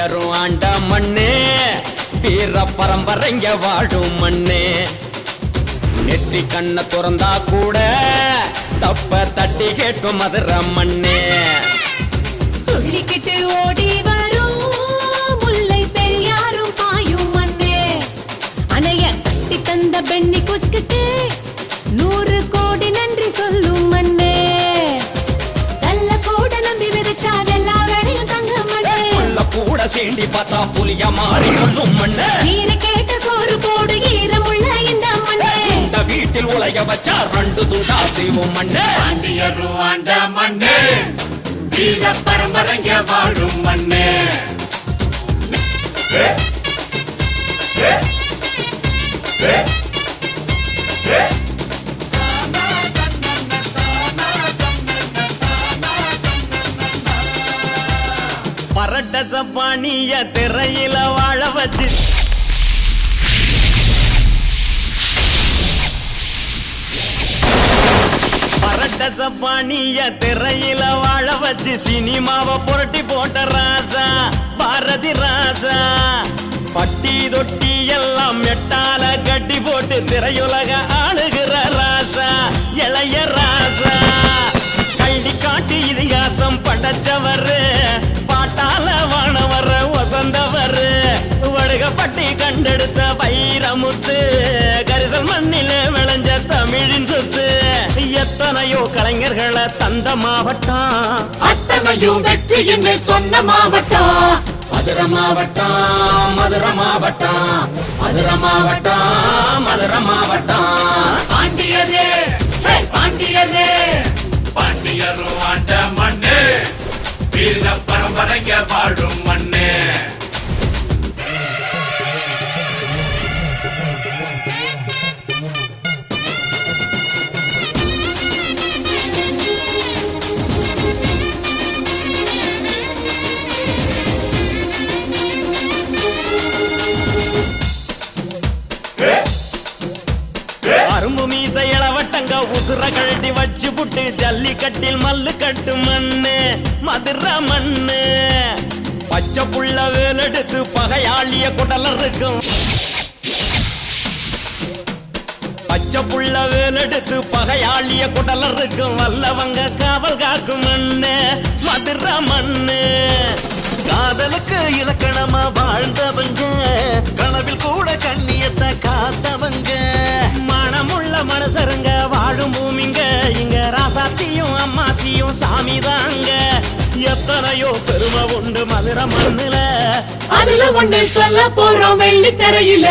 பாண்டியரும் ஆண்ட மண்ணு வீர பரம்பரைங்க வாழும் மண்ணு நெற்றி கண்ண துறந்தா கூட தப்ப தட்டி கேட்கும் மதுரை மண்ணு துள்ளிக்கிட்டு ஓடி வரும் முல்லை பெரியாரும் பாயும் மண்ணு அணைய கட்டி தந்த பெண்ணி குத்துக்கு 100 கோடி நன்றி சொல்லும் மண்ணு நல்ல கூட நம்பி விதைச்சார் எல்லா வேலையும் தங்க மண்ணு புல்ல கூட சீண்டி பார்த்தா புலிய மாறி கொள்ளும் மண்ணு நீர கேட்ட சோறு போடு ஈரமுள்ள இந்த மண்ணு இந்த வீட்டில் உலக வச்சா 2 துண்டா செய்வோம் மண்ணு பாண்டியரும் ஆண்ட மண்ணு வீர பரம்பரைங்க வாழும் மண்ணு பரட்ட சப்பானிய திரையில வாழ வச்சு பரட்ட சப்பானிய திரையில வாழ வச்சு சினிமாவை புரட்டி போட்ட ராசா பாரதி ராசா பட்டி தொட்டி எல்லாம் மெட்டால கட்டி போட்டு திரையுலக ஆளுகிற ராசா இளைய ராசா கல்வி காட்டி இதிகாசம் படைச்சவரு பாட்டால வானவர் வசந்தவர் வடுகப்பட்டி கண்டெடுத்த வைரமுத்து கரிசல் மண்ணில விளைஞ்ச தமிழின் சொத்து எத்தனையோ கலைஞர்களை தந்த மாவட்டம் அத்தனையும் வெற்றி என்று சொன்ன மாவட்டம் மதுரை மாவட்டம் மதுரை மாவட்டம் மதுரை மாவட்டம் மதுரை மாவட்டம் பாண்டியரே பாண்டியரே பாண்டியரும் ஆண்ட மண்ணு வீர பரம்பரைங்க வாழும் மண்ணு அரும்பு மீச இளவட்டங்க உசுர கழட்டி வச்சு புட்டு ஜல்லிக்கட்டில் மல்லு கட்டு மண்ணு மதுரை மண்ணு பச்சை புள்ள வேலெடுத்து பகையாளிய குடலர் இருக்கும் பச்சை புள்ள வேலெடுத்து பகையாளிய குடலர் இருக்கும் வல்லவங்க காவல் காக்கும் மண்ணு மதுரை மண்ணு காதலுக்கு இலக்கணமா வாழ்ந்தவங்க கனவில் கூட கண்ணியத்தை காத்தவங்க மனமுள்ள மனுஷருங்க வாழும் பூமிங்க இங்க ராசாத்தியும் அம்மாசியும் சாமி தாங்க எத்தனையோ பெருமை உண்டு மதுரை மண்ணுல அதுல ஒண்ணு சொல்ல போறோம் வெள்ளி திரையில